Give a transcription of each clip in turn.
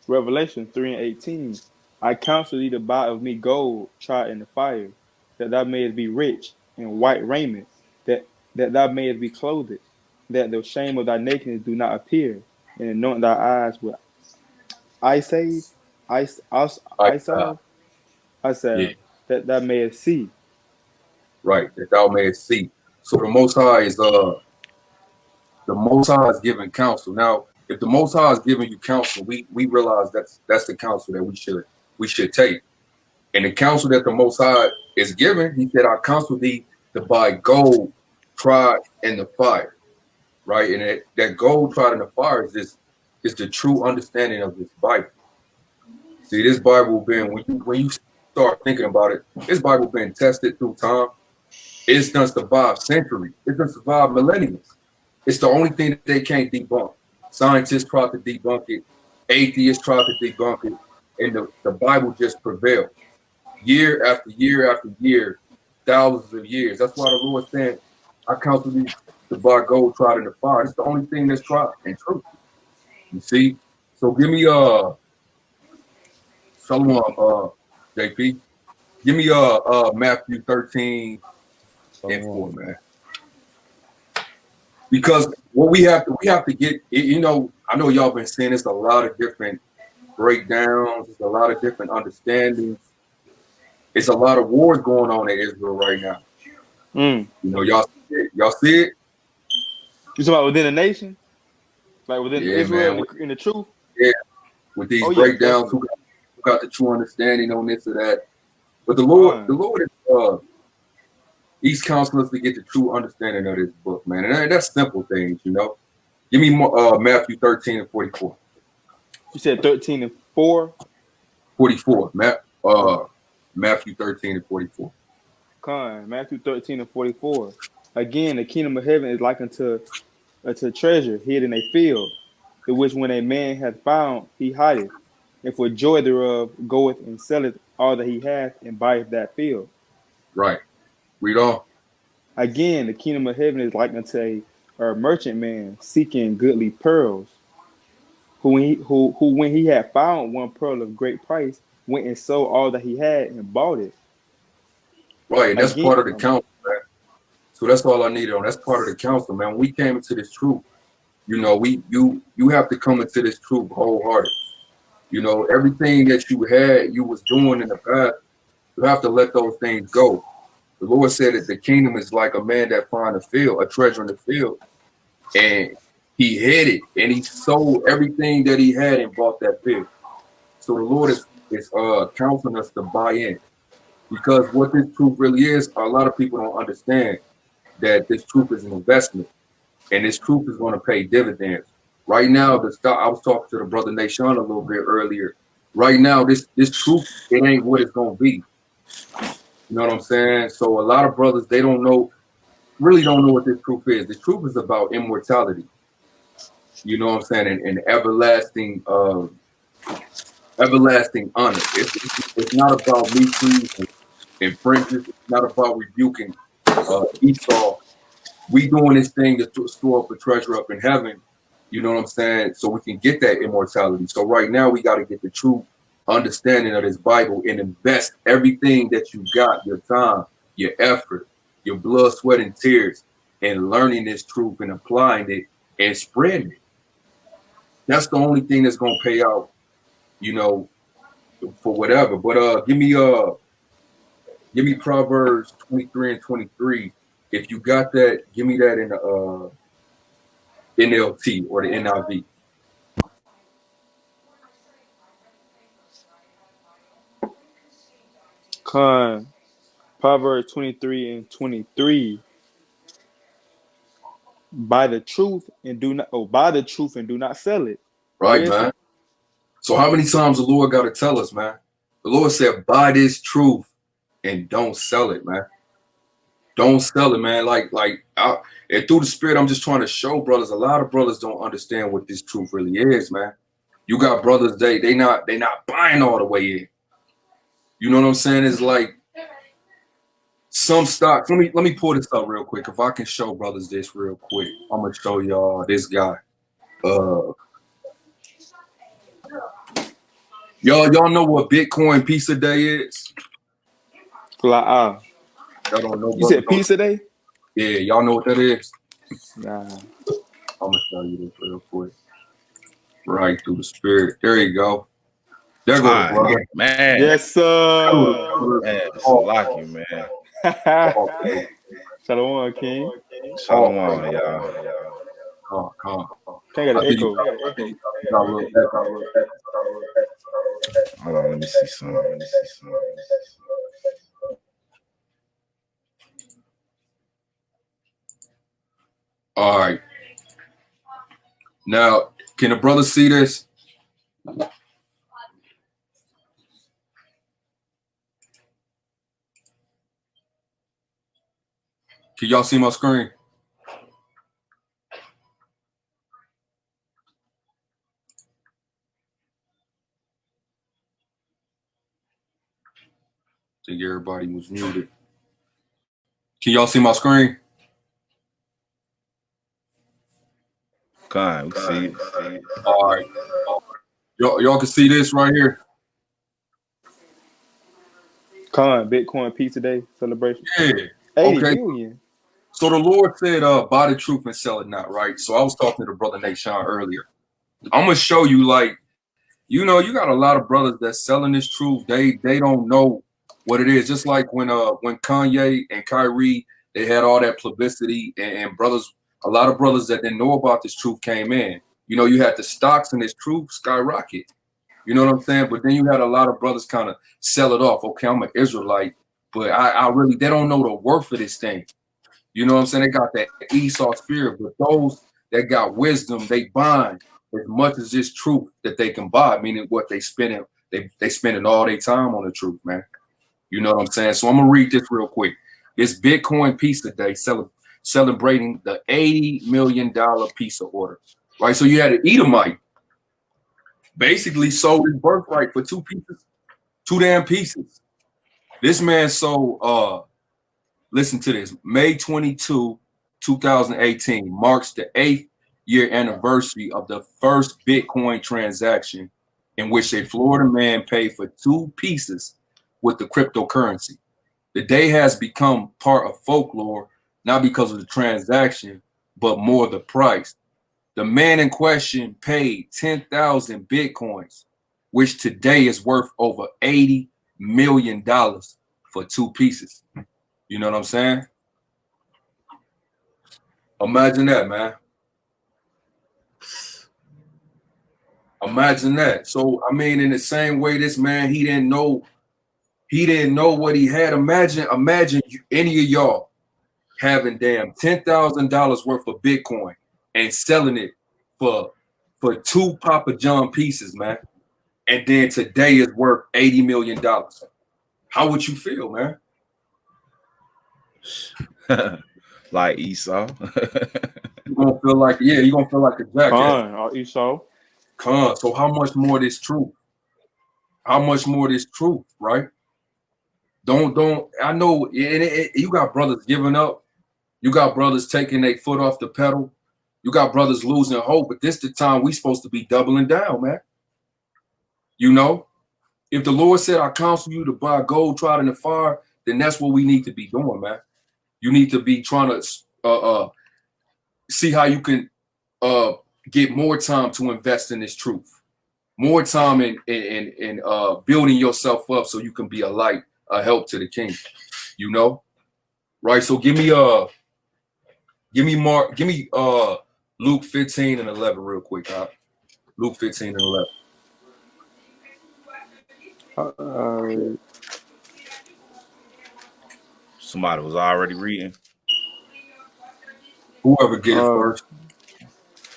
Revelation 3:18. I counsel thee to buy of me gold tried in the fire, that thou mayest be rich, and white raiment, that thou mayest be clothed, that the shame of thy nakedness do not appear, and anoint thy eyes with eye save, Like, eye salve, eye yeah, salve, that thou mayest see. right, that thou mayest see. So the Most High is giving counsel. Now, if the Most High is giving you counsel, we realize that's the counsel that we should take. And the counsel that the Most High is giving, he said, I counsel thee to buy gold tried in the fire. Right? And that gold tried in the fire is the true understanding of this Bible. See, this Bible been when you start thinking about it, this Bible been tested through time. It's done survived centuries. It's done survived millennia. It's the only thing that they can't debunk. Scientists try to debunk it, atheists try to debunk it, and the Bible just prevailed. Year after year after year, thousands of years. That's why the Lord said, I counsel thee to buy gold tried in the fire. It's the only thing that's tried and true. You see? So give me Shalom, JP. Give me Matthew 13 and 4, man. Because what we have to get, I know y'all been seeing this a lot of different breakdowns, there's a lot of different understandings. It's a lot of wars going on in Israel right now. Mm. Y'all see it? You talking about within the nation, like within Yeah, Israel man. in the truth? Yeah, with these Oh yeah, breakdowns, definitely. who got the true understanding on this or that. But the Con, Lord is He's counseling us to get the true understanding of this book, man. And that's simple things. Give me more, Matthew 13 and 44. you said 13 and 4. 44. Matthew 13 and 44. Con, Matthew 13 and 44. Again, the kingdom of heaven is like unto treasure hid in a field, the which when a man hath found, he hideth, and for joy thereof goeth and selleth all that he hath and buyeth that field. Right. Read on. Again, the kingdom of heaven is like unto a merchant man seeking goodly pearls, who when he had found one pearl of great price, went and sold all that he had and bought it. Right. And that's Again, part of the counsel, man. So that's all I needed on. That's part of the counsel, man. When we came into this truth, you have to come into this truth wholehearted. Everything that you was doing in the past, you have to let those things go. The Lord said that the kingdom is like a man that find a treasure in the field, and he hid it, and he sold everything that he had and bought that field. So the Lord is counseling us to buy in, because what this truth really is, a lot of people don't understand that this truth is an investment, and this truth is going to pay dividends. Right now, the stock. I was talking to the brother Nation a little bit earlier. Right now, this truth, it ain't what it's going to be. You know what I'm saying? So a lot of brothers, they really don't know what this truth is. The truth is about immortality. You know what I'm saying? And everlasting honor. It's not about me and fringes. It's not about rebuking Esau. We doing this thing to store up a treasure up in heaven. You know what I'm saying? So we can get that immortality. So right now we got to get the true understanding of this Bible and invest everything that you got, your time, your effort, your blood, sweat, and tears, in learning this truth and applying it and spreading it. That's the only thing that's gonna pay out, you know, for whatever. But give me Proverbs 23 and 23. If you got that, give me that in the NLT or the NIV. Con, Proverbs 23 and 23. Buy the truth and do not sell it. Right, Where is man. it? So how many times the Lord got to tell us, man? The Lord said, buy this truth and don't sell it, man. Don't sell it, man. And through the Spirit, I'm just trying to show brothers. A lot of brothers don't understand what this truth really is, man. You got brothers, they not buying all the way in. You know what I'm saying? It's like some stocks. Let me pull this up real quick. If I can show brothers this real quick, I'm gonna show y'all this guy. Y'all know what Bitcoin pizza day is? Like, Y'all don't know, you brothers said don't. pizza day? Yeah, y'all know what that is. Nah. I'm gonna tell you this real quick. Right through the spirit. There you go. There go the Fine, brother. man. Yes, There go the sir. brother. Man, All, Salaki, man. all praise. Shalom, King. Shalom, All praise. y'all. Come. Can't got I an think you echo. got a little echo. Hold on, let me see something. All right. Now, can the brother see this? Can y'all see my screen? I think everybody was muted. Can y'all see my screen? Fine, we can see it. All right. Y'all can see this right here. Bitcoin pizza day celebration. Yeah. 80 Okay. million. So the Lord said, buy the truth and sell it not, right? So I was talking to brother Nate Sean earlier. I'm gonna show you, like, you know, you got a lot of brothers that's selling this truth. They don't know what it is. Just like when Kanye and Kyrie, they had all that publicity, and brothers, a lot of brothers that didn't know about this truth came in. You know, you had the stocks in this truth skyrocket. You know what I'm saying? But then you had a lot of brothers kind of sell it off. Okay, I'm an Israelite, but I really, they don't know the worth of this thing. You know what I'm saying? They got that Esau spirit, but those that got wisdom, they bind as much as this truth that they can buy, meaning what they spending, they spending all their time on the truth, man. You know what I'm saying? So I'm gonna read this real quick. It's Bitcoin Pizza Day, celebrating the $80 million pizza order. Right. So you had an Edomite basically sold his birthright for two damn pieces. This man sold listen to this. May 22, 2018 marks the 8th-year anniversary of the first Bitcoin transaction in which a Florida man paid for two pieces with the cryptocurrency. The day has become part of folklore, not because of the transaction, but more the price. The man in question paid 10,000 Bitcoins, which today is worth over $80 million for two pieces. You know what I'm saying? Imagine that, man. Imagine that. So I mean, in the same way, this man, he didn't know what he had. Imagine any of y'all having damn $10,000 worth of Bitcoin and selling it for two Papa John pieces, man. And then today is worth $80 million. How would you feel, man? Like Esau. You're gonna feel like, yeah, you're gonna feel like a jackass. Or Esau. So how much more this truth? How much more this truth, right? Don't. I know you got brothers giving up. You got brothers taking their foot off the pedal. You got brothers losing hope. But this the time we supposed to be doubling down, man. You know, if the Lord said, "I counsel you to buy gold tried in the fire," then that's what we need to be doing, man. You need to be trying to see how you can get more time to invest in this truth, more time in building yourself up so you can be a light, a help to the king. You know, right? So give me Luke 15 and 11 real quick. Luke 15 and 11. Somebody was already reading. Whoever get it first.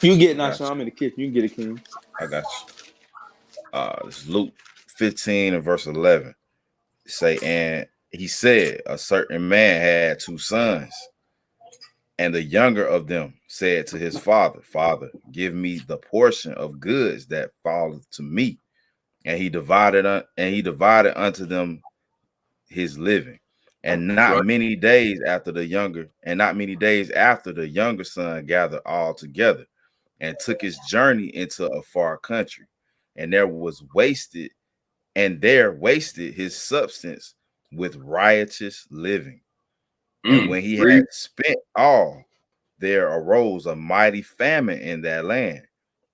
You get I got Nasha. I'm in the kitchen. You can get it, King. I got you. It's Luke 15 and verse 11. Say, and he said, a certain man had two sons, and the younger of them said to his father, Father, give me the portion of goods that falleth to me. And he divided unto them his living. And not Right. many days after the younger son gathered all together and took his journey into a far country, and there was wasted and there wasted his substance with riotous living. And when he Read. had spent all, there arose a mighty famine in that land,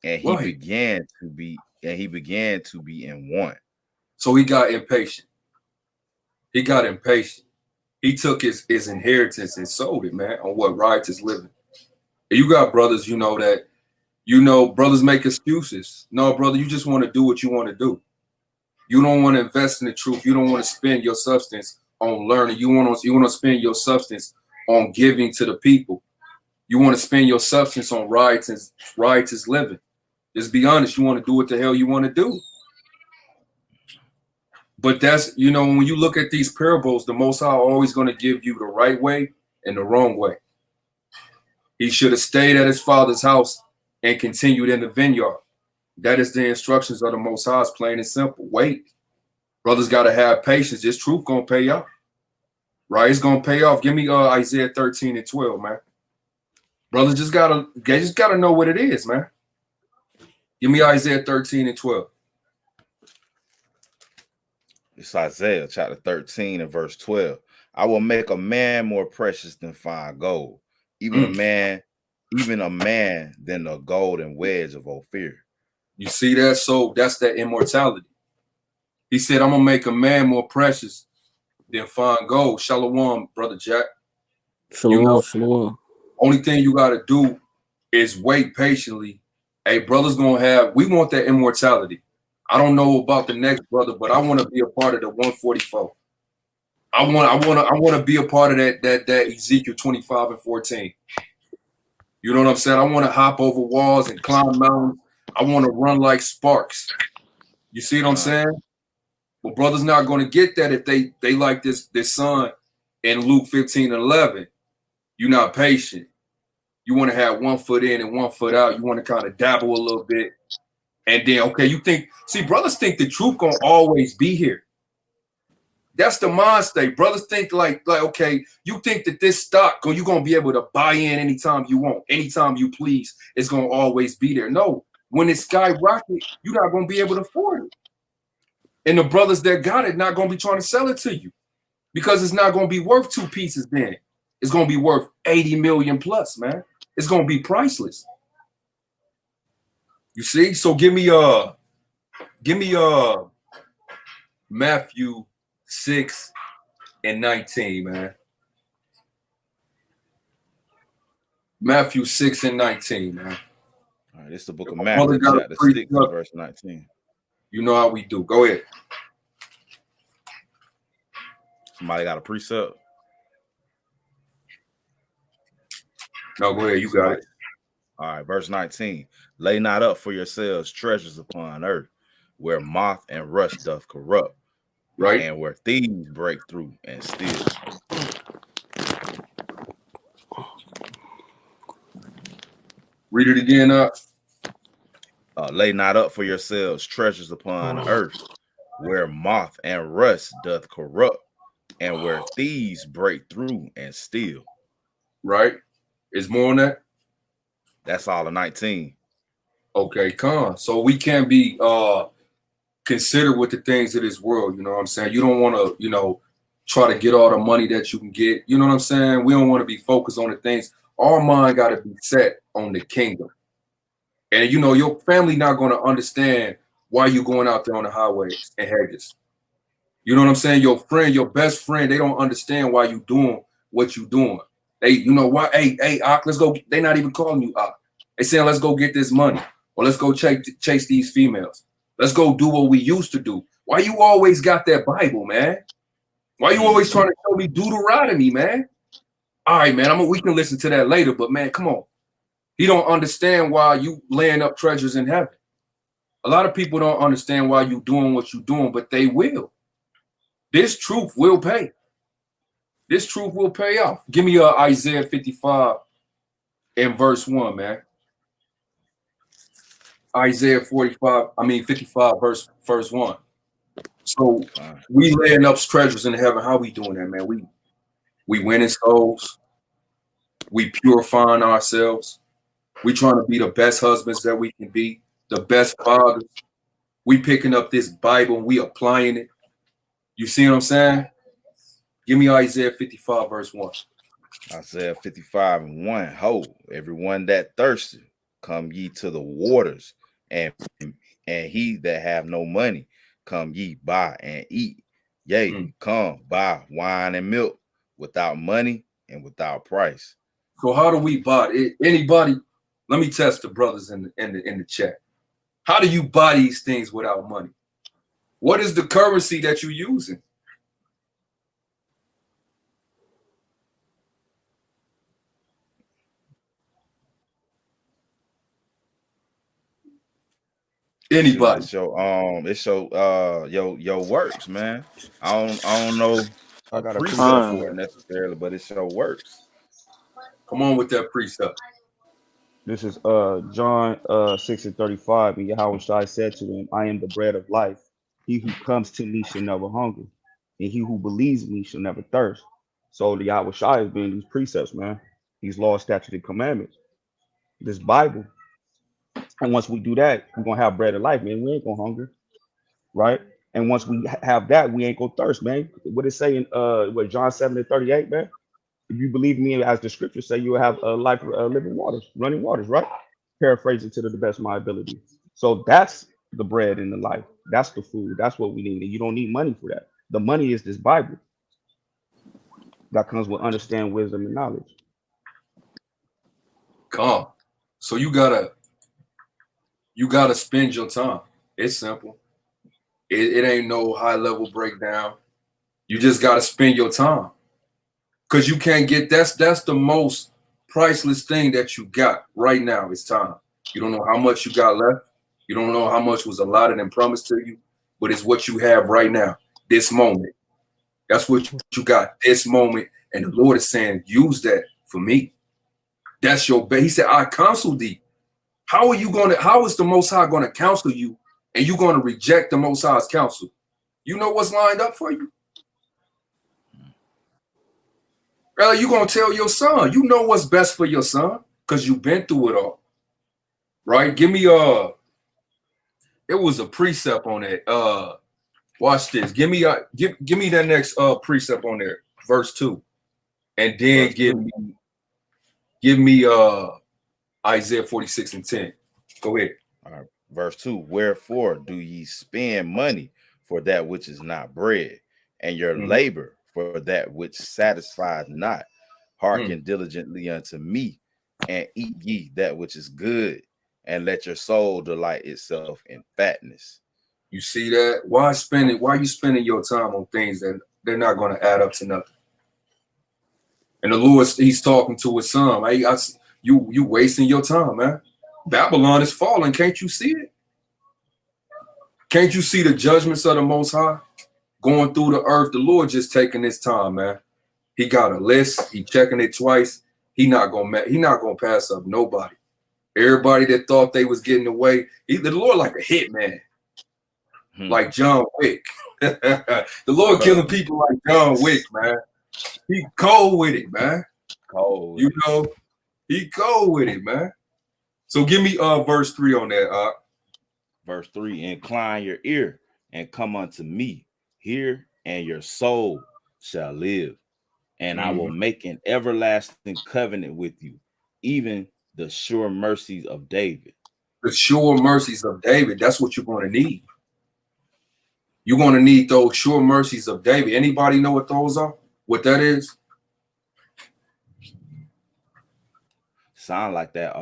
and he Right. began to be in want. So he got impatient. He got impatient. He took his inheritance and sold it, man, on what riotous living. And you got brothers, that, brothers make excuses. No, brother, you just want to do what you want to do. You don't want to invest in the truth. You don't want to spend your substance on learning. You want to spend your substance on giving to the people. You want to spend your substance on riotous living. Just be honest. You want to do what the hell you want to do. But that's, when you look at these parables, the Most High always going to give you the right way and the wrong way. He should have stayed at his father's house and continued in the vineyard. That is the instructions of the Most High. It's plain and simple. Wait. Brothers got to have patience. This truth going to pay off. Right? It's going to pay off. Give me Isaiah 13 and 12, man. Brothers just got to know what it is, man. Give me Isaiah 13 and 12. It's Isaiah chapter 13 and verse 12. I will make a man more precious than fine gold, even a man than the golden wedge of Ophir. You see that? So that's that immortality. He said, I'm going to make a man more precious than fine gold. Shalom, Brother Jack. Shalom, shalom. Only thing you got to do is wait patiently. Hey, brother's going to have, we want that immortality. I don't know about the next brother, but I want to be a part of the 144. I want to be a part of that Ezekiel 25 and 14. You know what I'm saying? I want to hop over walls and climb mountains. I want to run like sparks. You see what I'm saying? But brother's not going to get that if they like this son in Luke 15 and 11. You're not patient. You want to have 1 foot in and 1 foot out. You want to kind of dabble a little bit. And then, okay, brothers think the truth going to always be here. That's the mind state. Brothers think like, okay, you think that this stock, you're going to be able to buy in anytime you want, anytime you please. It's going to always be there. No, when it skyrockets, you're not going to be able to afford it. And the brothers that got it not going to be trying to sell it to you because it's not going to be worth 2 pieces then. It's going to be worth 80 million plus, man. It's going to be priceless. You see? So give me Matthew 6 and 19, man. Matthew 6 and 19, man. All right, this is the book of Matthew, chapter 6, verse 19. You know how we do. Go ahead. Somebody got a precept? No, go ahead. You got it. All right, verse 19. Lay not up for yourselves treasures upon earth, where moth and rust doth corrupt, right, and where thieves break through and steal. Read it again up. Lay not up for yourselves treasures upon earth, where moth and rust doth corrupt, and where thieves break through and steal. Right. Is more on that? That's all of 19. Okay, come. So we can't be considered with the things of this world. You know what I'm saying? You don't want to, try to get all the money that you can get. You know what I'm saying? We don't want to be focused on the things. Our mind got to be set on the kingdom. And, your family not going to understand why you going out there on the highways and hedges. You know what I'm saying? Your friend, your best friend, they don't understand why you doing what you doing. They, why? Hey, Ak, let's go. They not even calling you Ak. They saying, let's go get this money. Or let's go chase these females. Let's go do what we used to do. Why you always got that Bible, man? Why you always trying to show me Deuteronomy, man? All right, man, we can listen to that later, but man, come on. He don't understand why you laying up treasures in heaven. A lot of people don't understand why you doing what you doing, but they will. This truth will pay. This truth will pay off. Give me Isaiah 55 and verse 1, man. Isaiah 55 verse 1. So we laying up treasures in heaven. How we doing that, man? We winning souls. We purifying ourselves. We trying to be the best husbands that we can be, the best fathers. We picking up this Bible and we applying it. You see what I'm saying? Give me Isaiah 55 verse 1. Isaiah 55 and 1. Ho, everyone that thirsteth, come ye to the waters, and he that have no money, come ye buy and eat. Yea, come buy wine and milk without money and without price. So how do we buy it? Anybody? Let me test the brothers in the chat. How do you buy these things without money? What is the currency that you're using? Anybody? It's your works, man. I don't know I a got a precept precept. for it necessarily, but it's your works. Come on with that precept. This is John 6 and 35. And Yahweh Shai said to them, I am the bread of life. He who comes to me shall never hunger, and he who believes me shall never thirst. So the Yahweh Shai is being these precepts, man. These laws, statutes, and commandments. This Bible. And once we do that, we're gonna have bread of life, man. We ain't gonna hunger, right? And once we have that, we ain't gonna thirst, man. What it say in what John 7 and 38, man? If you believe me, as the scriptures say, you will have a life, living waters, running waters, right? Paraphrasing to the best of my ability. So that's the bread and the life. That's the food. That's what we need. And you don't need money for that. The money is this Bible that comes with understand, wisdom, and knowledge. Come. So you gotta spend your time. It's simple. It ain't no high level breakdown. You just gotta spend your time. Cause you can't get that's the most priceless thing that you got right now is time. You don't know how much you got left. You don't know how much was allotted and promised to you, but it's what you have right now, this moment. That's what you got, this moment. And the Lord is saying, use that for me. That's your base. He said, I counsel thee. How is the Most High gonna counsel you and you're gonna reject the Most High's counsel? You know what's lined up for you? You're gonna tell your son. You know what's best for your son because you've been through it all. Right? Give me it was a precept on it. Watch this. Give me that next precept on there, verse 2. And then give me Isaiah 46 and 10. Go ahead. All right. Verse 2. Wherefore do ye spend money for that which is not bread, and your labor for that which satisfies not? Hearken diligently unto me, and eat ye that which is good, and let your soul delight itself in fatness. You see that? Why are you spending your time on things that they're not going to add up to nothing? And the Lord, he's talking to his son. You wasting your time, man. Babylon is falling. Can't you see it? Can't you see the judgments of the Most High going through the earth? The Lord just taking his time, man. He got a list. He checking it twice. He not gonna pass up nobody. Everybody that thought they was getting away, the Lord like a hitman, like John Wick. The Lord killing people like John Wick, man. He cold with it, man. Cold. You know, he cold with it, man. So give me verse 3 on that. Verse 3, incline your ear and come unto me. Hear, and your soul shall live. And I will make an everlasting covenant with you, even the sure mercies of David. The sure mercies of David. That's what you're going to need. You're going to need those sure mercies of David. Anybody know what those are? What that is? Sound like that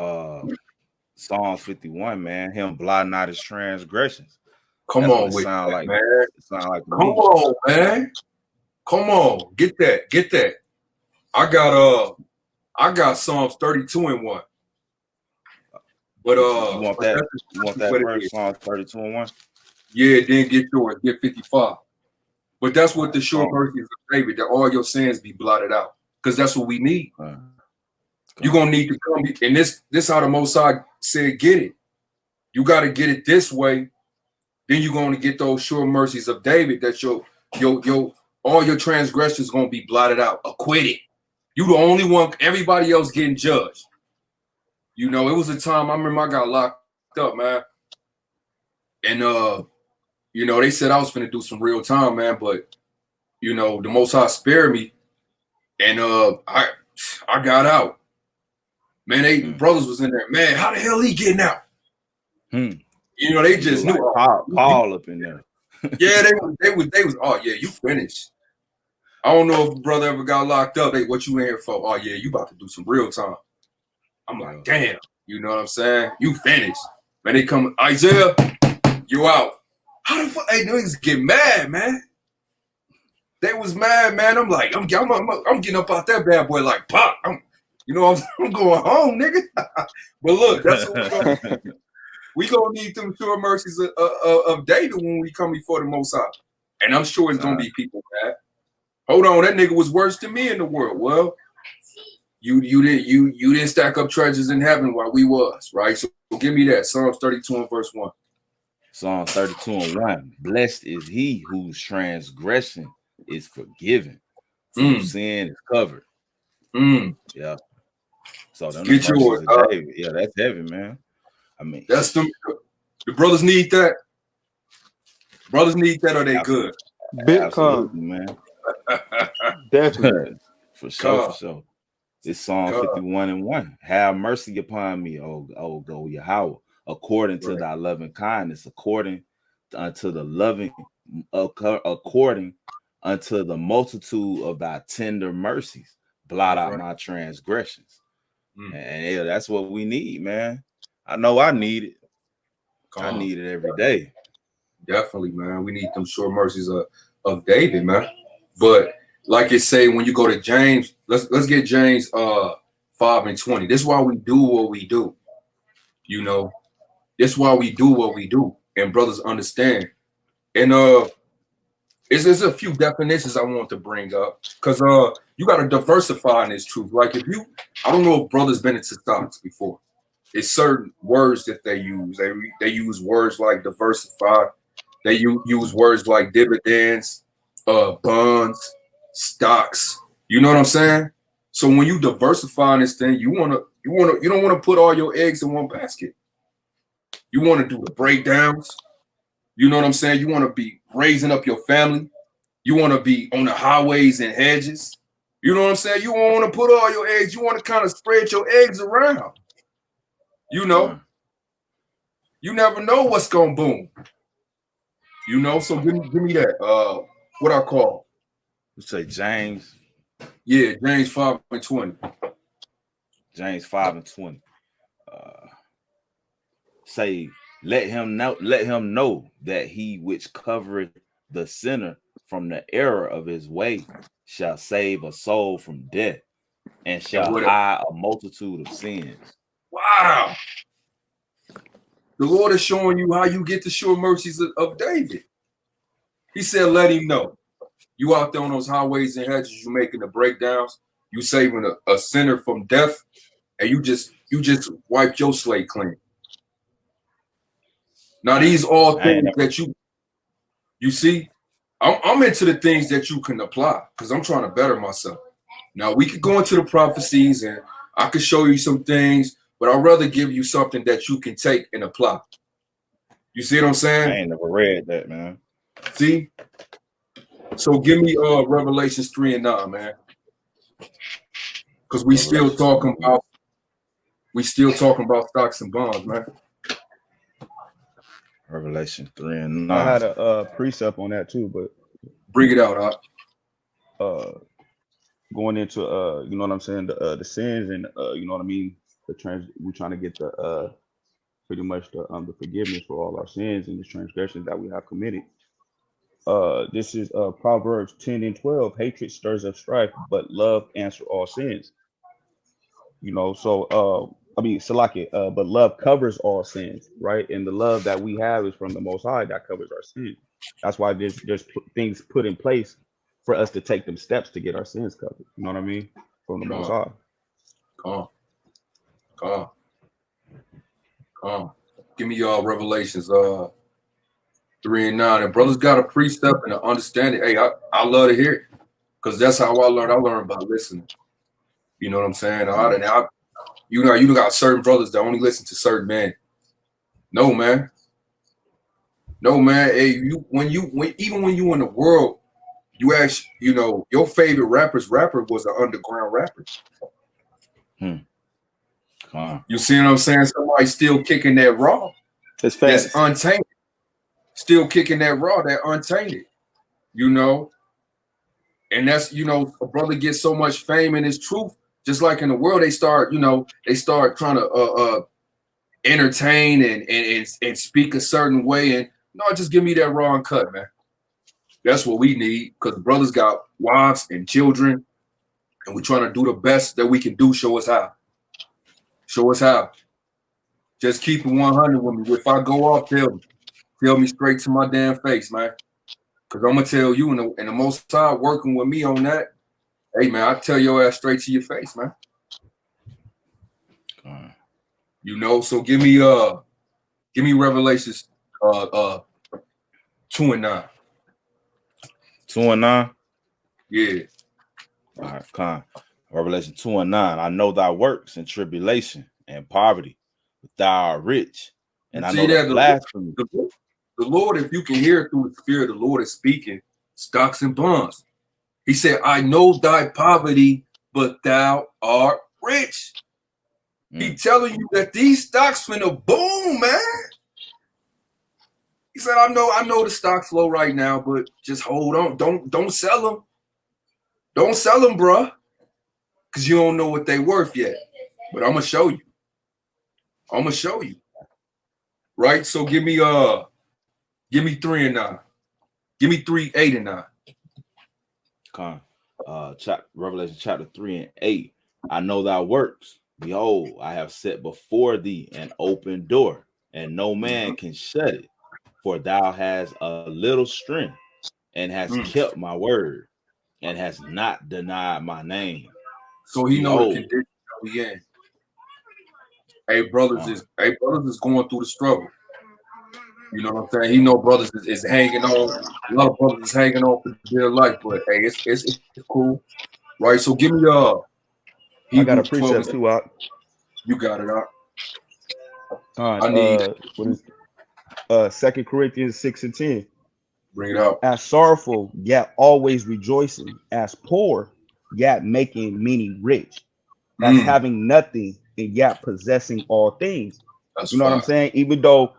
Psalms 51, man. Him blotting out his transgressions. Come on with sound that, like, man. It sound like Come on, man. Come on. Get that. I got Psalms 32 and 1. But you want that first, Psalms 32 and 1? Yeah, then get yours, get 55. But that's what the sure mercies of David, that all your sins be blotted out. Because that's what we need. You're gonna need to come, and this how the Most High said, get it. You got to get it this way. Then you're going to get those sure mercies of David that your all your transgressions gonna be blotted out, acquitted. You the only one, everybody else getting judged. You know, it was a time I remember I got locked up, man. And you know, they said I was finna do some real time, man, but you know, the Most High spared me, and I got out. Man, brothers was in there. Man, how the hell he getting out? You know, they just knew. Like Paul up in there. Yeah, they was. Oh yeah, you finished. I don't know if a brother ever got locked up. Hey, what you in here for? Oh yeah, you about to do some real time. I'm like, damn. You know what I'm saying? You finished. Man, they come, Isaiah, you out. How the fuck? Hey, niggas get mad, man. They was mad, man. I'm like, I'm getting up out that bad boy like pop. I'm going home, nigga. But look, that's what we're gonna we gonna need them sure mercies of David when we come before the Most High. And I'm sure it's gonna be people mad. Hold on, that nigga was worse than me in the world. Well, you didn't stack up treasures in heaven while we was, right? So give me that. Psalms 32 and verse 1. Psalm 32 and 1. Blessed is he whose transgression is forgiven, whose sin is covered. Yeah. So them get yours. Yeah, that's heavy, man. I mean, that's them. The brothers need that. Brothers need that, or they good. Absolutely, man. Definitely. For sure. It's Psalm 51 and 1. Have mercy upon me, O Yahweh, according to thy loving kindness, according unto the multitude of thy tender mercies. Blot out my transgressions. And yeah, that's what we need, man. I know I need it. I need it every day. Definitely, man. We need them sure mercies of David, man. But like it say, when you go to James, let's get James 5 and 20. This is why we do what we do. You know, this is why we do what we do. And brothers understand. And there's a few definitions I want to bring up, because you got to diversify in this truth. Like I don't know if brothers been into stocks before. It's certain words that they use. They use words like diversify. They use words like dividends, bonds, stocks. You know what I'm saying? So when you diversify in this thing, you don't want to put all your eggs in one basket. You want to do the breakdowns. You know what I'm saying? You want to be raising up your family. You want to be on the highways and hedges. You know what I'm saying? You don't want to put all your eggs. You want to kind of spread your eggs around. You know, you never know what's gonna boom. You know, so give me that. What I call? You say James? Yeah, James 5 and 20. James 5 and 20. Say, let him know that he which covereth the sinner from the error of his way shall save a soul from death, and shall hide a multitude of sins. Wow. The Lord is showing you how you get the sure mercies of David. He said, let him know. You out there on those highways and hedges, you making the breakdowns, you saving a sinner from death, and you just wipe your slate clean. Now these all things that you see, I'm into the things that you can apply, because I'm trying to better myself. Now we could go into the prophecies and I could show you some things, but I'd rather give you something that you can take and apply. You see what I'm saying? I ain't never read that, man. See? So give me Revelations 3 and 9, man. Because we still talking about stocks and bonds, man. Revelation 3 and 9. I had a precept on that too, but bring it out, going into you know what I'm saying, the sins and you know what I mean, we're trying to get the pretty much the forgiveness for all our sins and the transgressions that we have committed. This is Proverbs 10 and 12. Hatred stirs up strife, but love answers all sins. You know, so but love covers all sins, right? And the love that we have is from the Most High that covers our sins. That's why there's things put in place for us to take them steps to get our sins covered. You know what I mean? From the Most High. Give me y'all Revelations 3 and 9. And brothers got a precept and an understanding. Hey, I love to hear it, because that's how I learned. I learned by listening. You know what I'm saying? You got certain brothers that only listen to certain men. No, man. No, man. Hey, even when you in the world, you actually, your favorite rapper was an underground rapper. You see what I'm saying? Somebody still kicking that raw. It's That's facts. untainted. Still kicking that raw, that untainted. And that's, a brother gets so much fame in his truth. Just like in the world, they start trying to entertain and speak a certain way. And no, just give me that raw and cut, man. That's what we need, because brothers got wives and children, and we're trying to do the best that we can do. Show us how. Show us how. Just keep it 100 with me. If I go off, tell me straight to my damn face, man. Because I'm going to tell you, and the Most High working with me on that, hey, man, I tell your ass straight to your face, man. So give me Revelations 2 and 9. 2 and 9? Yeah. All right, come. Revelation 2 and 9. I know thy works and tribulation and poverty, but thou art rich. And I know the blasphemy. The Lord, if you can hear it through the Spirit, the Lord is speaking stocks and bonds. He said, I know thy poverty, but thou art rich. He telling you that these stocks finna boom, man. He said, I know the stock flow right now, but just hold on. Don't sell them. Don't sell them, bruh. Because you don't know what they worth yet. But I'm gonna show you. Right? So give me 3 and 9. Give me 3, 8 and 9. Come. Revelation chapter 3 and 8. I know thy works. Behold, I have set before thee an open door, and no man can shut it. For thou hast a little strength, and hast kept my word, and hast not denied my name. So he knows the condition we in. Hey, brothers is going through the struggle. You know what I'm saying? He know brothers is hanging on. A lot of brothers is hanging on for their life, but hey, it's cool, right? So give me I got a precept too, Out. You got it, Out. I need what is 2 Corinthians 6 and 10. Bring it out. As sorrowful, yet always rejoicing. As poor, yet making many rich. As having nothing, and yet possessing all things. That's what I'm saying? Even though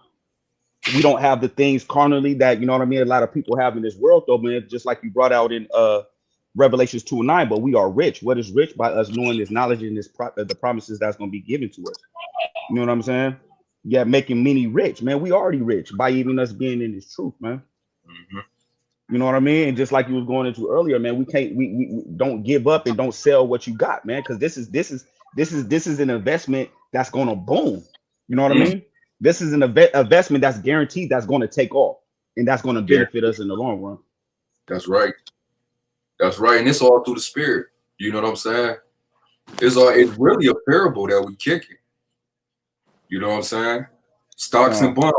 we don't have the things carnally that, a lot of people have in this world, though, man, just like you brought out in Revelations 2 and 9, but we are rich. What is rich? By us knowing this knowledge and the promises that's going to be given to us. You know what I'm saying? Yeah, making many rich, man. We already rich by even us being in this truth, man. You know what I mean? And just like you was going into earlier, man, we don't give up and don't sell what you got, man, because this is an investment that's gonna boom. You know what I mean? This is an investment that's guaranteed, that's going to take off, and that's going to benefit us in the long run. That's right. And it's all through the Spirit. You know what I'm saying? It's really a parable that we kicking. You know what I'm saying? Stocks and bonds.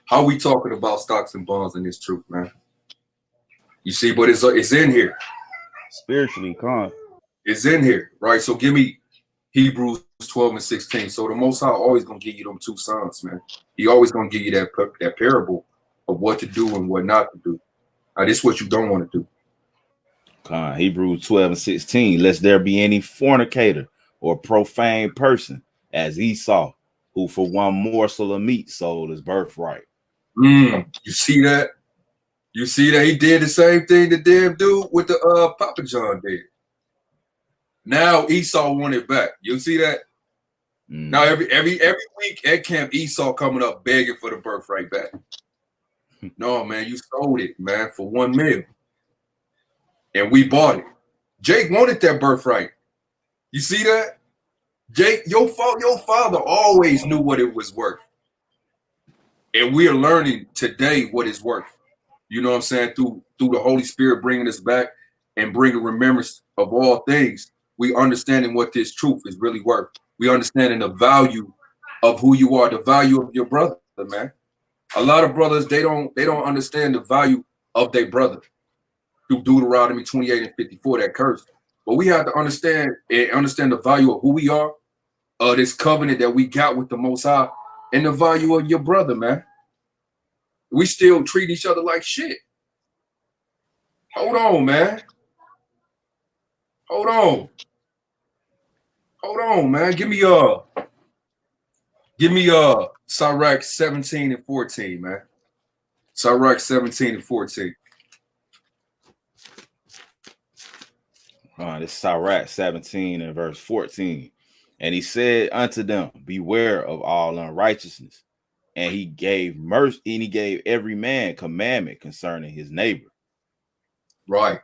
How we talking about stocks and bonds in this truth, man? You see, but it's in here. Spiritually, it's in here, right? So give me Hebrews 12 and 16. So the Most High always gonna give you them 2 sons, man. He always gonna give you that parable of what to do and what not to do. This is what you don't want to do. Hebrews 12 and 16. Lest there be any fornicator or profane person as Esau, who for one morsel of meat sold his birthright. You see that? He did the same thing the damn dude with the Papa John did. Now Esau won it back. You see that? Now every week at camp, Esau coming up begging for the birthright back. No, man, you sold it, man, for $1 million. And we bought it. Jake wanted that birthright. You see that? Jake, your father always knew what it was worth. And we are learning today what it's worth. You know what I'm saying? Through the Holy Spirit bringing us back and bringing remembrance of all things, we understanding what this truth is really worth. We understanding the value of who you are, the value of your brother, man. A lot of brothers, they don't understand the value of their brother through Deuteronomy 28 and 54, that curse. But we have to understand the value of who we are, this covenant that we got with the Most High, and the value of your brother, man. We still treat each other like shit. Hold on, man. Hold on, man. Give me Sirach 17 and 14, man. Sirach 17 and 14. This is Sirach 17 and verse 14. And he said unto them, beware of all unrighteousness. And he gave mercy, and he gave every man commandment concerning his neighbor. Right.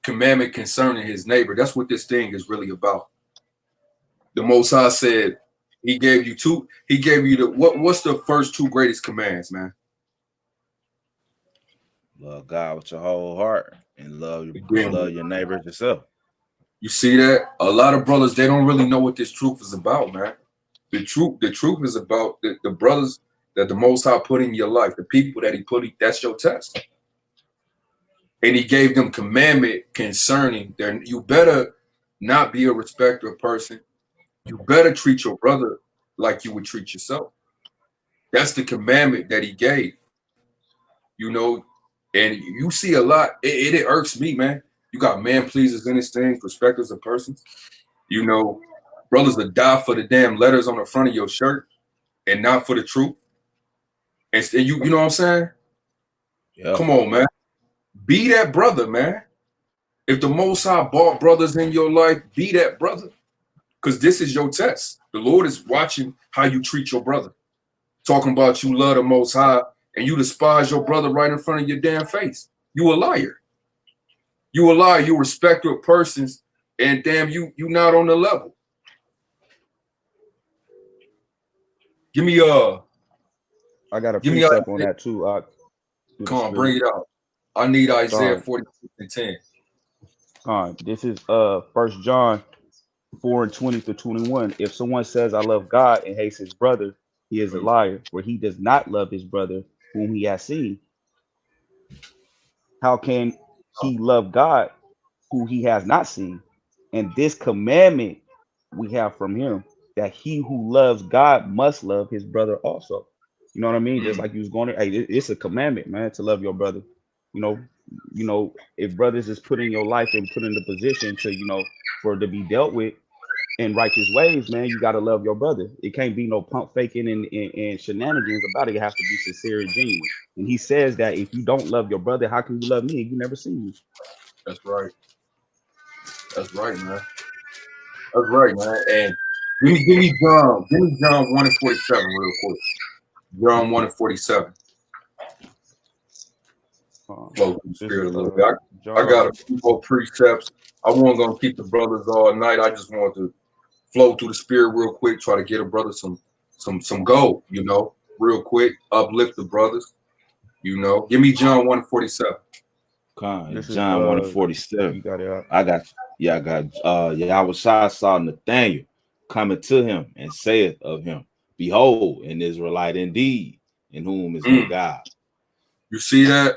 Commandment concerning his neighbor. That's what this thing is really about. The Most High said he gave you two. He gave you what's the first two greatest commands, man? Love God with your whole heart and love your neighbor as yourself. You see that? A lot of brothers, they don't really know what this truth is about, man. The truth is about the brothers that the Most High put in your life, the people that he put in, that's your test. And he gave them commandment concerning their, you better not be a respecter of person. You better treat your brother like you would treat yourself. That's the commandment that he gave. You know, and you see a lot, it irks me, man. You got man pleasers in this thing, respecters of persons. You know, brothers that die for the damn letters on the front of your shirt and not for the truth. And you know what I'm saying? Yeah. Come on, man. Be that brother, man. If the Most High brought brothers in your life, be that brother. Because this is your test. The Lord is watching how you treat your brother. Talking about you love the Most High and you despise your brother right in front of your damn face. You a liar. You a liar. You respecter of persons, and damn, you not on the level. Give me I got a precept on that too. Come on, bring it out. I need Isaiah 46 and 10. This is 1 John 4 and 20 to 21. If someone says I love God and hates his brother, he is a liar, for he does not love his brother whom he has seen. How can he love God who he has not seen? And this commandment we have from him, that he who loves God must love his brother also. You know what I mean? Just like you was going to, hey, it's a commandment, man, to love your brother. You know, if brothers is put in your life and put in the position to, for to be dealt with in righteous ways, man, you got to love your brother. It can't be no pump faking and shenanigans about it. It has to be sincere and genuine. And he says that if you don't love your brother, how can you love me? You never seen me. That's right. That's right, man. That's right, man. And give me John 1 and 47 real quick. John 1 and 47. Flow through the spirit a little bit. I got a few more precepts. I wasn't gonna keep the brothers all night. I just wanted to flow through the spirit real quick, try to get a brother some gold, real quick, uplift the brothers, Give me John 1 and 47. This is John 1 and 47. You got it out. I got you. Yeah, I got Yahweh Shai saw Nathanael coming to him and saith of him, behold, an Israelite indeed, in whom is no God. You see that?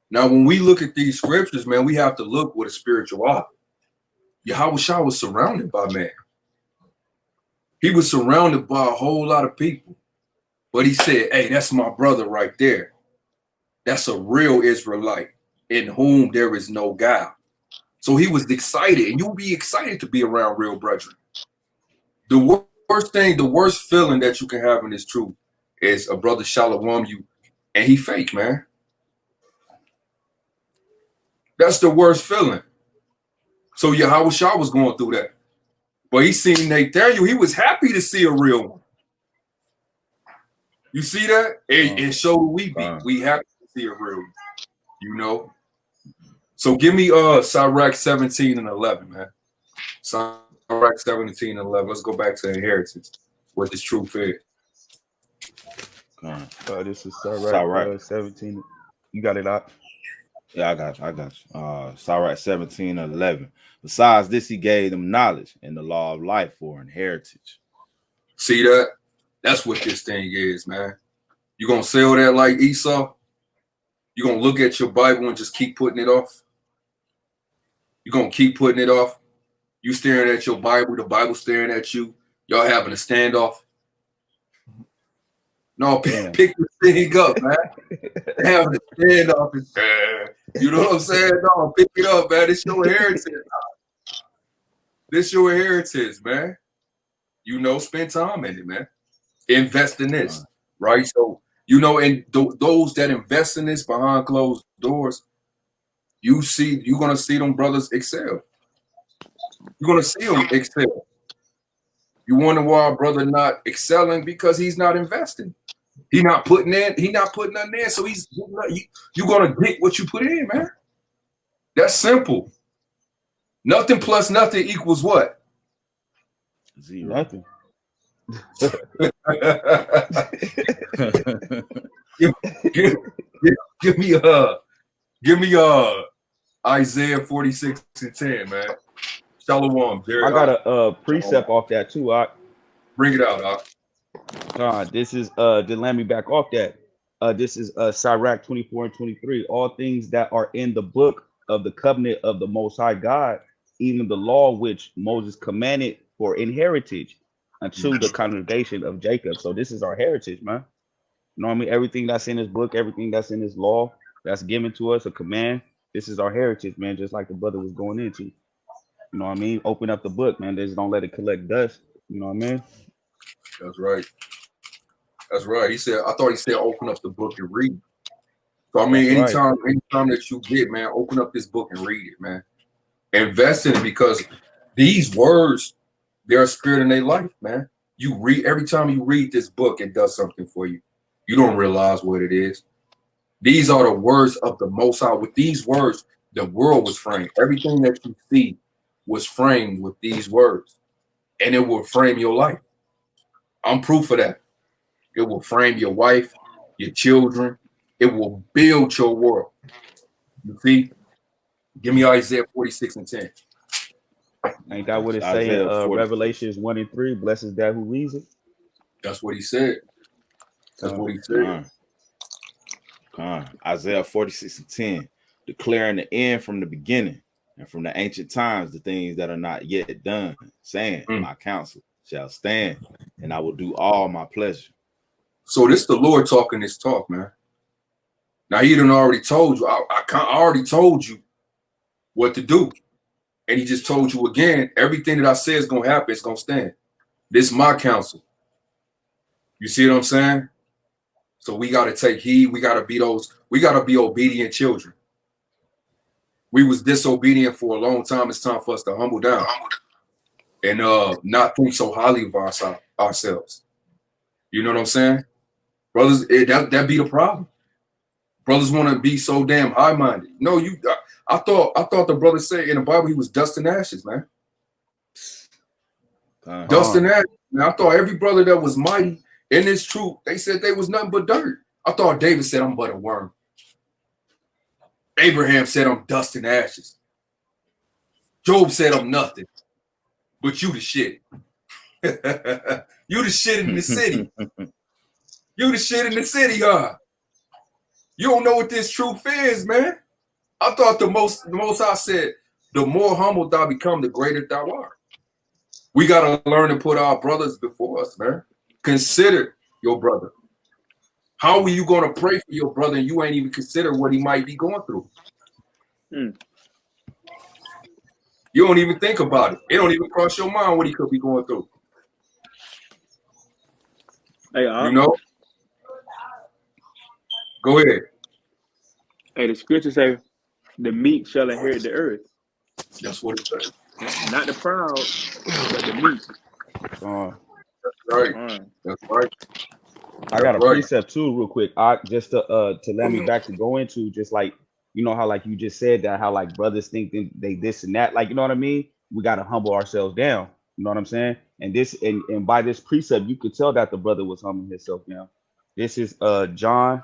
Now, when we look at these scriptures, man, we have to look with a spiritual eye. Yahweh Shai was surrounded by man. He was surrounded by a whole lot of people. But he said, hey, that's my brother right there. That's a real Israelite in whom there is no God. So he was excited, and you'll be excited to be around real brethren. The worst feeling that you can have in this truth is a brother shalom you, and he fake, man. That's the worst feeling. So Yahweh Shai was going through that. But he seen Nathanael, he was happy to see a real one. You see that? And so we be. We happy to see a real one, So give me Sirach 17 and 11, man. Sirach 17 and 11. Let's go back to inheritance, what this truth is. This is Sirach 17. You got it out. Yeah, I got you. Sirach 17 and 11. Besides this, he gave them knowledge and the law of life for an heritage. See that? That's what this thing is, man. You gonna sell that like Esau? You gonna look at your Bible and just keep putting it off? You gonna keep putting it off? You staring at your Bible, the Bible staring at you. Y'all having a standoff? No, Damn. pick the thing up, man. Have the stand off his head. You know what I'm saying? No, pick it up, man. It's your heritage. This your heritage, man. You know, spend time in it, man. Invest in this, right? So, you know, and those that invest in this behind closed doors, you're gonna see them brothers excel. You're gonna see them excel. You wonder why our brother not excelling? Because he's not investing. He not putting nothing in. So you're gonna get what you put in, man. That's simple. Nothing plus nothing equals what? Zero. Nothing. give me Isaiah 46:10, man. Shalom, Jerry. I got a precept off that too. Bring it out. This is just let me back off that. This is Sirach 24 and 23. All things that are in the book of the covenant of the Most High God, even the law which Moses commanded for inheritance unto the congregation of Jacob. So this is our heritage, man. You know what I mean? Everything that's in his book, everything that's in his law, that's given to us, a command. This is our heritage, man. Just like the brother was going into. You know what I mean? Open up the book, man. Just don't let it collect dust. You know what I mean? That's right. I thought he said open up the book and read. So I mean, anytime that you get, man, open up this book and read it, man. Invest in it, because these words, they're a spirit in their life, man. You read, every time you read this book, it does something for you. You don't realize what it is. These are the words of the Most High. With these words, the world was framed. Everything that you see was framed with these words, and it will frame your life. I'm proof of that. It will frame your wife, your children. It will build your world. You see? Give me Isaiah 46:10. Ain't that what it say Isaiah in 46. Revelations 1 and 3? Blesses that who reads it. That's what he said. That's what he said. Isaiah 46:10, declaring the end from the beginning, and from the ancient times the things that are not yet done, saying, my counsel shall stand, and I will do all my pleasure. So this the Lord talking this talk, man. Now he done already told you. I already told you what to do. And he just told you again, everything that I say is gonna happen, it's gonna stand. This is my counsel. You see what I'm saying? So we gotta take heed. We gotta be obedient children. We was disobedient for a long time. It's time for us to humble down and not think so highly of ourselves. You know what I'm saying? Brothers, that be the problem. Brothers want to be so damn high-minded. No, I thought the brother said in the Bible he was dust and ashes, man. Dust and ashes. Now, I thought every brother that was mighty in this truth, they said they was nothing but dirt. I thought David said I'm but a worm. Abraham said I'm dust and ashes. Job said I'm nothing. But you the shit. You the shit in the city. You the shit in the city, huh? You don't know what this truth is, man. I thought the most I said, the more humble thou become, the greater thou art. We got to learn to put our brothers before us, man. Consider your brother. How are you going to pray for your brother and you ain't even consider what he might be going through? You don't even think about it. It don't even cross your mind what he could be going through. Hey, you know? Go ahead. Hey, the scripture say, the meek shall inherit the earth. That's what it says. Not the proud, but the meek. That's right. That's right. I got a precept too, real quick. Just to let me back to go into, just like, you know how like you just said that, how like brothers think they this and that, like, you know what I mean? We got to humble ourselves down. You know what I'm saying? And this and by this precept, you could tell that the brother was humbling himself down. This is John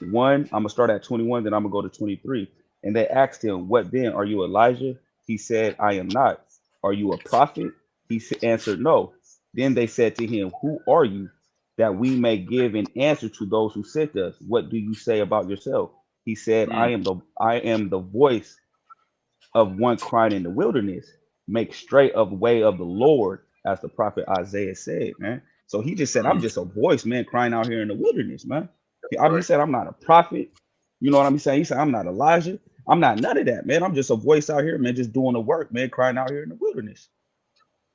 1. I'm gonna start at 21, then I'm gonna go to 23. And they asked him, "What then? Are you Elijah?" He said, "I am not." "Are you a prophet?" He answered, "No." Then they said to him, "Who are you, that we may give an answer to those who sent us? What do you say about yourself?" He said, I am the voice of one crying in the wilderness, make straight of the way of the Lord, as the prophet Isaiah said, man. So he just said, I'm just a voice, man, crying out here in the wilderness, man. He Right. said, I'm not a prophet. You know what I'm saying? He said, I'm not Elijah. I'm not none of that, man. I'm just a voice out here, man, just doing the work, man, crying out here in the wilderness.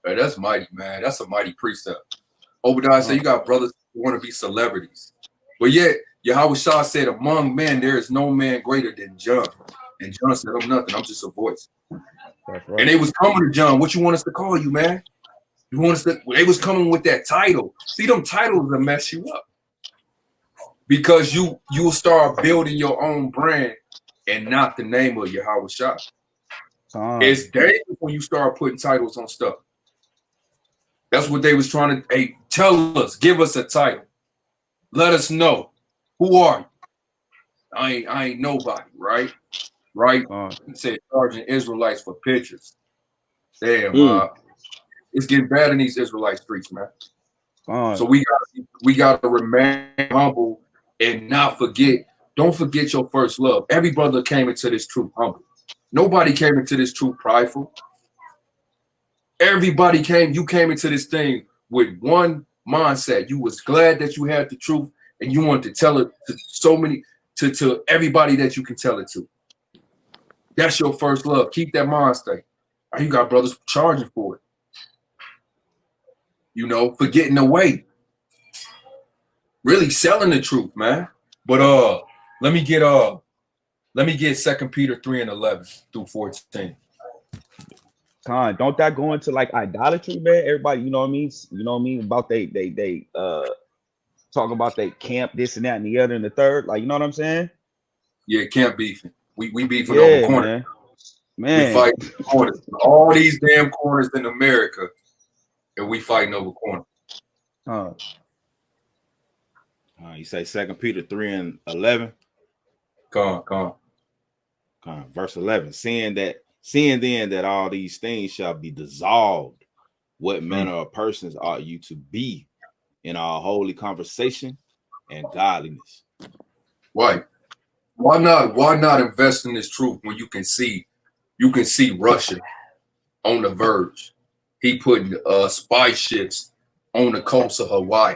Hey, that's mighty, man. That's a mighty precept. Obadiah said, you got brothers who want to be celebrities. But yet, Yahweh Shah said, among men, there is no man greater than John. And John said, I'm nothing. I'm just a voice. That's right. And they was coming to John. What you want us to call you, man? You want us to? They was coming with that title. See, them titles will mess you up. Because you'll start building your own brand and not the name of Yahweh Shah. It's dangerous when you start putting titles on stuff. That's what they was trying to, hey, tell us, give us a title. Let us know. Who are you? I ain't nobody, right? Right? He said charging Israelites for pictures. Damn, it's getting bad in these Israelite streets, man. So we got to remain humble and not forget. Don't forget your first love. Every brother came into this truth humble. Nobody came into this truth prideful. Everybody came. You came into this thing with one mindset. You was glad that you had the truth, and you wanted to tell it to so many, to everybody that you can tell it to. That's your first love. Keep that mind state. You got brothers charging for it. You know, for getting away. Really selling the truth, man. But let me get 2 Peter 3:11 through 14. Don't that go into like idolatry, man? Everybody, you know what I mean? You know what I mean? About they talk about they camp, this and that and the other and the third. Like, you know what I'm saying? Yeah, camp beefing. We beefing over corners. Man. We fight corners. All these damn corners in America, and we fighting over corners. You say 2 Peter 3:11. Come on. Verse 11. Seeing then that all these things shall be dissolved, what manner of persons ought you to be in our holy conversation and godliness? Why? Why not invest in this truth when you can see Russia on the verge? He putting spy ships on the coast of Hawaii.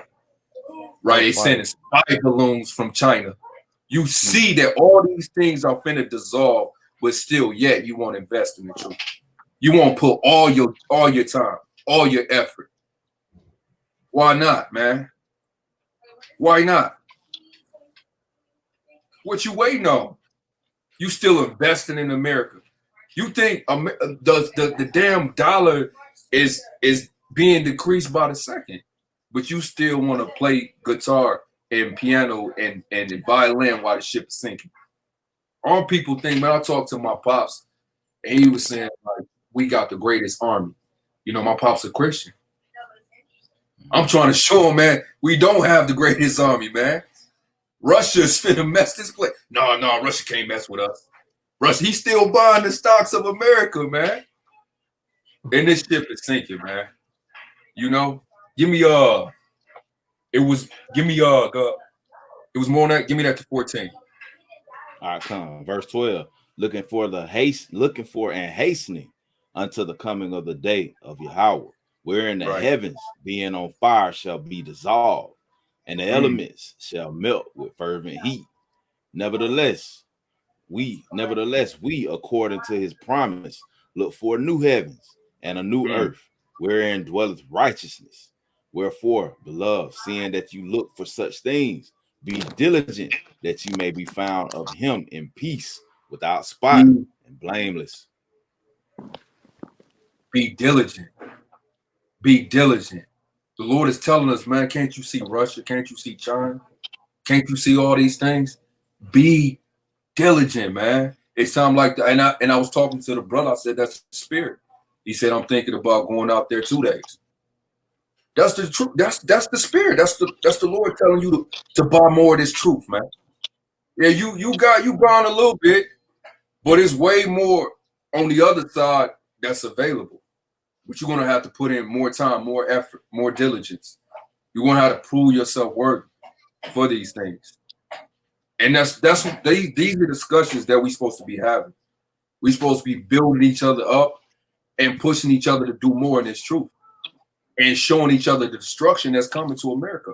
Right, they sending spy balloons from China. You see that all these things are finna dissolve, but still, yet you want to invest in the truth. You want to put all your time, all your effort. Why not, man? Why not? What you waiting on? You still investing in America? You think the damn dollar is being decreased by the second, but you still want to play guitar and piano and violin while the ship is sinking. All people think, man, I talked to my pops and he was saying, like, we got the greatest army. You know, my pop's a Christian. I'm trying to show him, man, we don't have the greatest army, man. Russia's finna mess this place. No, Russia can't mess with us. Russia, he's still buying the stocks of America, man. And this ship is sinking, man. You know, give me more than that. Give me that to 14. All right, come. Verse 12. Looking for and hastening unto the coming of the day of Yahweh, wherein the heavens being on fire shall be dissolved, and the elements shall melt with fervent heat. Nevertheless, we, according to his promise, look for new heavens and a new earth, wherein dwelleth righteousness. Wherefore, beloved, seeing that you look for such things, be diligent that you may be found of him in peace, without spot and blameless. Be diligent. Be diligent. The Lord is telling us, man, can't you see Russia? Can't you see China? Can't you see all these things? Be diligent, man. It sounds like and I was talking to the brother. I said, that's the spirit. He said, I'm thinking about going out there 2 days. That's the truth. That's the spirit. That's the Lord telling you to buy more of this truth, man. Yeah, you buying a little bit, but it's way more on the other side that's available. But you're gonna have to put in more time, more effort, more diligence. You're gonna have to prove yourself worthy for these things. And these are discussions that we're supposed to be having. We're supposed to be building each other up and pushing each other to do more in this truth. and showing each other the destruction that's coming to America.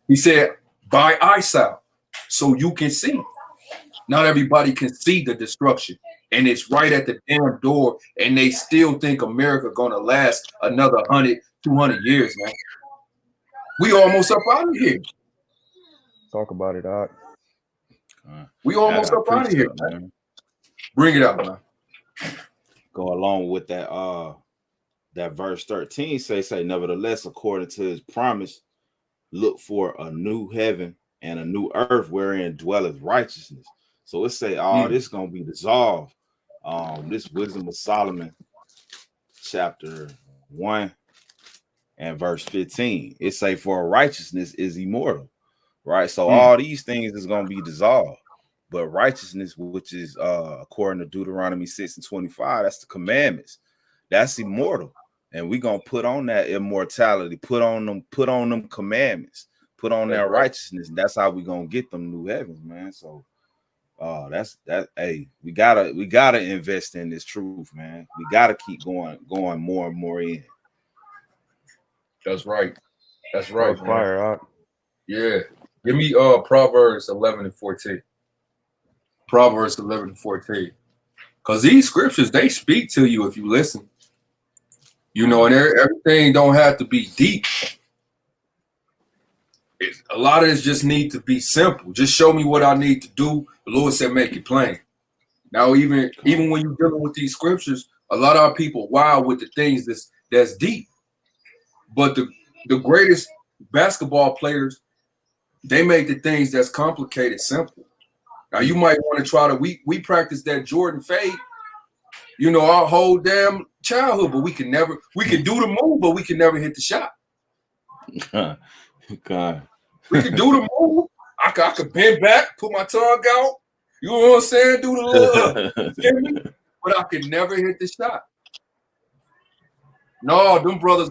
He said, buy eyesight so you can see. Not everybody can see the destruction. And it's right at the damn door. And they still think America gonna last another 100, 200 years, man. We almost up out of here. Talk about it, Doc. We almost up out of here, man. Bring it out, man. Go along with that that verse 13 say nevertheless, according to his promise, look for a new heaven and a new earth wherein dwelleth righteousness. So it say all this gonna be dissolved. This Wisdom of Solomon, chapter 1 and verse 15. It say for righteousness is immortal, right? So all these things is gonna be dissolved. But righteousness, which is according to Deuteronomy 6 and 25, that's the commandments. That's immortal. And we're gonna put on that immortality, put on them commandments, put on that righteousness. That's how we gonna get them new heavens, man. So that's that. Hey, we gotta invest in this truth, man. We gotta keep going more and more in. That's right. That's right. That was fire, Doc. Yeah. Give me Proverbs 11 and 14. Proverbs 11 and 14. Because these scriptures, they speak to you if you listen. You know, and everything don't have to be deep. A lot of this just need to be simple. Just show me what I need to do. The Lord said, make it plain. Now, even when you're dealing with these scriptures, a lot of our people wild with the things that's deep. But the greatest basketball players, they make the things that's complicated simple. Now, you might want to try to, we practice that Jordan fade, you know, our whole damn childhood, but we can do the move, but we can never hit the shot. God. We can do the move. I could bend back, put my tongue out. You know what I'm saying? Do the little, but I could never hit the shot. No, them brothers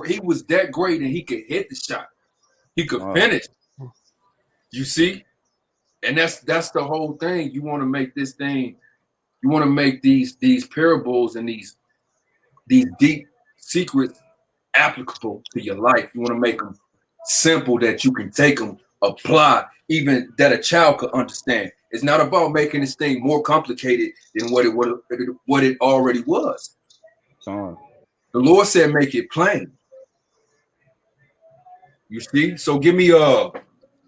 he was that great and he could hit the shot. He could finish. You see? And that's the whole thing. You want to make this thing, you want to make these parables and these deep secrets applicable to your life. You want to make them simple that you can take them, apply, even that a child could understand. It's not about making this thing more complicated than what it already was. The Lord said, make it plain. You see? So give me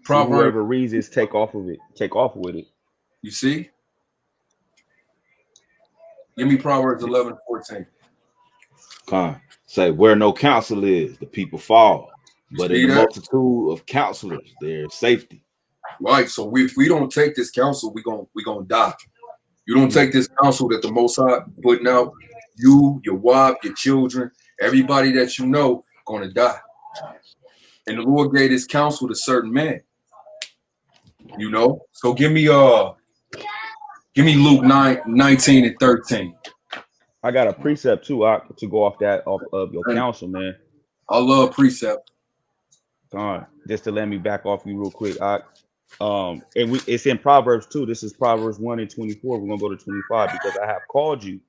Proverbs. Whoever reads this, take off with it. You see? Give me Proverbs 11 and 14. Say, where no counsel is, the people fall. But in the multitude of counselors, there's safety. Right. So if we don't take this counsel, we gonna die. You don't take this counsel that the Most High putting out, you, your wife, your children, everybody that you know, gonna die. And the Lord gave this counsel to certain men. You know? So give me Luke 9:19 and 13. I got a precept too, to go off of your counsel, man. I love precept. Just to let me back off you real quick, it's in Proverbs 2. This is Proverbs 1 and 24. We're gonna go to 25. Because I have called you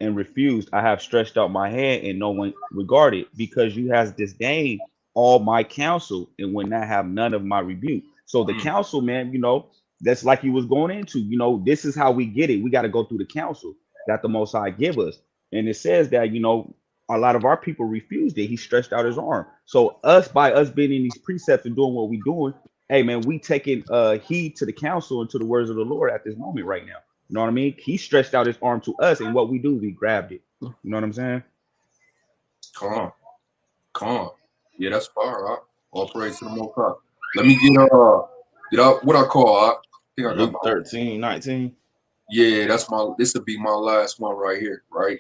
and refused. I have stretched out my hand and no one regarded, because you has disdained all my counsel and would not have none of my rebuke. So the counsel, man, you know, that's like you was going into. You know, this is how we get it. We got to go through the counsel that the Most High give us. And it says that, you know, a lot of our people refused it. He stretched out his arm. So by us being in these precepts and doing what we're doing, hey, man, we taking heed to the counsel and to the words of the Lord at this moment right now. You know what I mean? He stretched out his arm to us, and what we do, we grabbed it. You know what I'm saying? Come on. Yeah, that's fire. Huh? All praise to the Most High. Let me get what I call. Luke 13:19. Yeah, this would be my last one right here, right?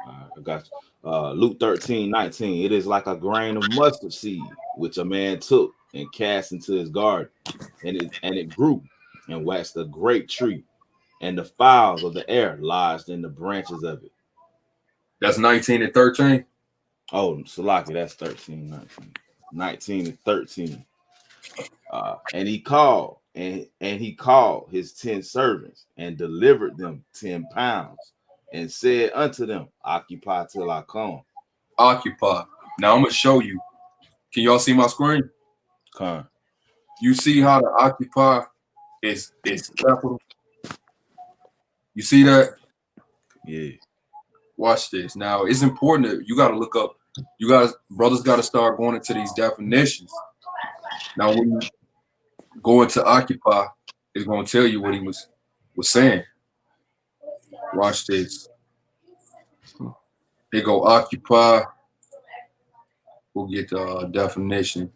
I got you. Luke 13:19. It is like a grain of mustard seed, which a man took and cast into his garden, and it grew and waxed a great tree, and the fowls of the air lodged in the branches of it. That's 19 and 13. Oh, Salaki, that's 13, 19 and 13. And he called his 10 servants and delivered them 10 pounds and said unto them, occupy till I come. Occupy. Now I'm gonna show you. Can y'all see my screen? Con. You see how the occupy is capital? You see that? Yeah. Watch this. Now it's important that you gotta look up. You guys, brothers, gotta start going into these definitions. Now when you go into occupy, it's gonna tell you what he was saying. Watch this. They go occupy. We'll get the definition.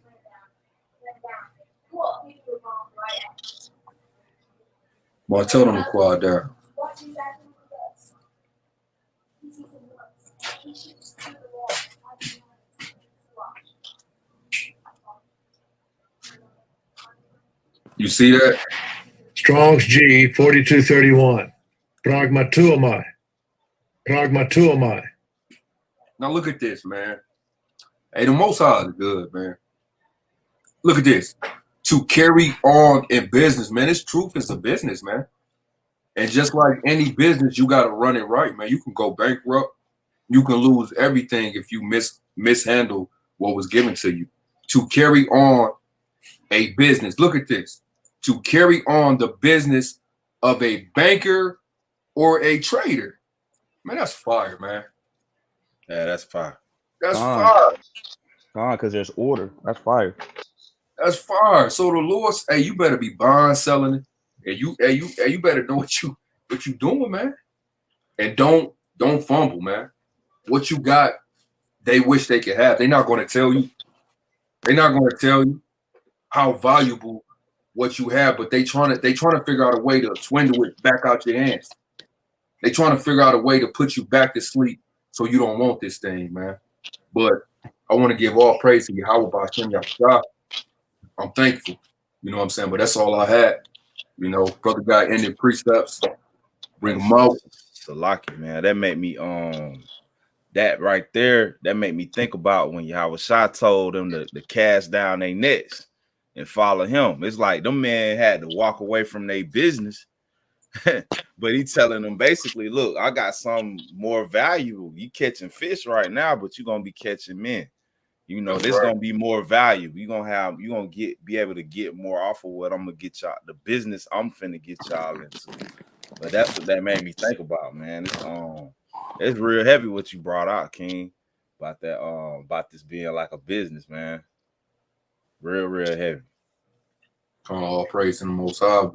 Well, tell them to quiet down. You see that? Strong's G 4231. Pragmatuomai. Pragmatuomai. Now look at this, man. Hey, the Most High is good, man. Look at this. To carry on in business, man. This truth is a business, man. And just like any business, you got to run it right, man. You can go bankrupt. You can lose everything if you mishandle what was given to you. To carry on a business. Look at this. To carry on the business of a banker or a trader. Man, that's fire, man. Yeah, that's fire. That's fire. Because there's order. That's fire. That's fire. So the Lord, hey, you better be buying, selling it, and you better know what you doing, man. And don't fumble, man. What you got, they wish they could have. They're not going to tell you. They're not going to tell you how valuable what you have, but they trying to figure out a way to swindle it back out your hands. They trying to figure out a way to put you back to sleep so you don't want this thing, man. But I want to give all praise to Yahweh B'Shem Yahushua. I'm thankful. You know what I'm saying? But that's all I had. You know, brother guy ended precepts, bring them out. Salaki, man. That made me that right there, that made me think about when Yahweh Shah told them to cast down their nets and follow him. It's like them men had to walk away from their business. But he telling them basically, look, I got some more valuable. You catching fish right now, but you're gonna be catching men. You know, this gonna be more valuable. You're gonna be able to get more off of what I'm gonna get y'all, the business I'm finna get y'all into. But that's what that made me think about, man. It's real heavy what you brought out, King, about that about this being like a business, man. Real heavy. All praise in the Most High, brother.